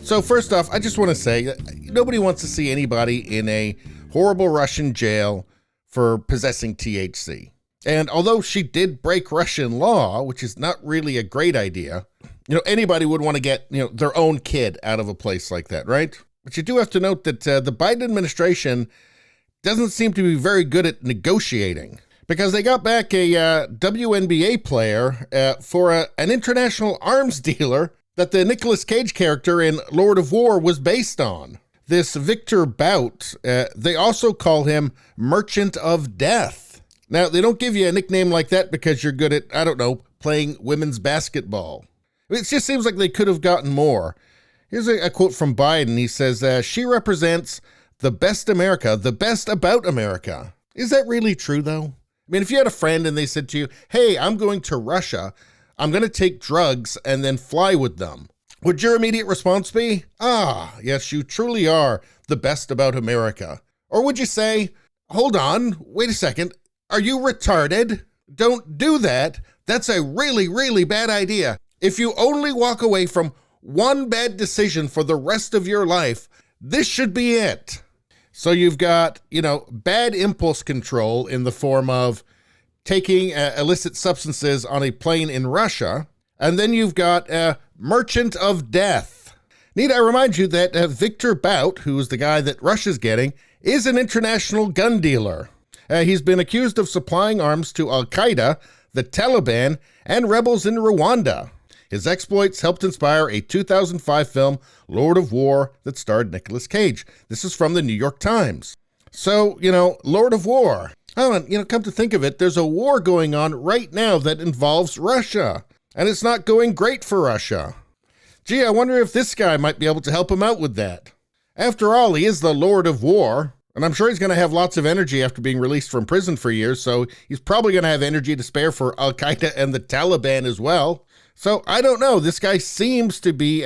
So first off, I just want to say that nobody wants to see anybody in a horrible Russian jail for possessing THC. And although she did break Russian law, which is not really a great idea, anybody would want to get, their own kid out of a place like that, right? But you do have to note that the Biden administration doesn't seem to be very good at negotiating, because they got back a WNBA player for an international arms dealer that the Nicolas Cage character in Lord of War was based on. This Victor Bout, they also call him Merchant of Death. Now, they don't give you a nickname like that because you're good at, playing women's basketball. It just seems like they could have gotten more. Here's a quote from Biden. He says, she represents the best America, the best about America. Is that really true, though? I mean, if you had a friend and they said to you, hey, I'm going to Russia, I'm going to take drugs and then fly with them, would your immediate response be, yes, you truly are the best about America? Or would you say, hold on, wait a second, are you retarded? Don't do that. That's a really, really bad idea. If you only walk away from one bad decision for the rest of your life, this should be it. So you've got, bad impulse control in the form of taking illicit substances on a plane in Russia. And then you've got a Merchant of Death. Need I remind you that Victor Bout, who is the guy that Russia's getting, is an international gun dealer. He's been accused of supplying arms to Al-Qaeda, the Taliban, and rebels in Rwanda. His exploits helped inspire a 2005 film, Lord of War, that starred Nicolas Cage. This is from the New York Times. So, Lord of War. Come to think of it, there's a war going on right now that involves Russia, and it's not going great for Russia. Gee, I wonder if this guy might be able to help him out with that. After all, he is the Lord of War, and I'm sure he's going to have lots of energy after being released from prison for years, so he's probably going to have energy to spare for Al-Qaeda and the Taliban as well. So I don't know, this guy seems to be,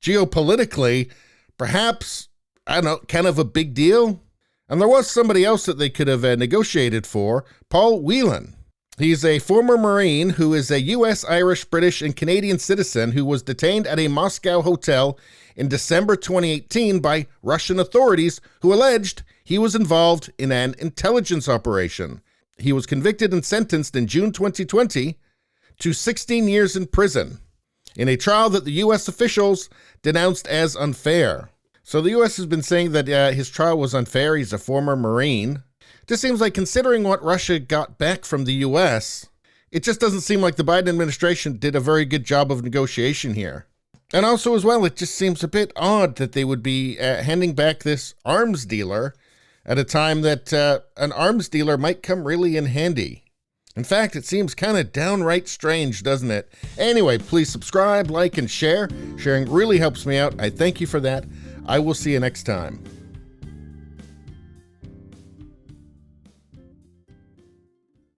geopolitically, perhaps, kind of a big deal. And there was somebody else that they could have negotiated for, Paul Whelan. He's a former Marine who is a U.S., Irish, British, and Canadian citizen who was detained at a Moscow hotel in December 2018 by Russian authorities who alleged he was involved in an intelligence operation. He was convicted and sentenced in June 2020 to 16 years in prison in a trial that the U.S. officials denounced as unfair. So the U.S. has been saying that his trial was unfair. He's a former Marine. Just seems like, considering what Russia got back from the U.S., it just doesn't seem like the Biden administration did a very good job of negotiation here. And also as well, it just seems a bit odd that they would be handing back this arms dealer at a time that an arms dealer might come really in handy. In fact, it seems kind of downright strange, doesn't it? Anyway, please subscribe, like, and share. Sharing really helps me out. I thank you for that. I will see you next time.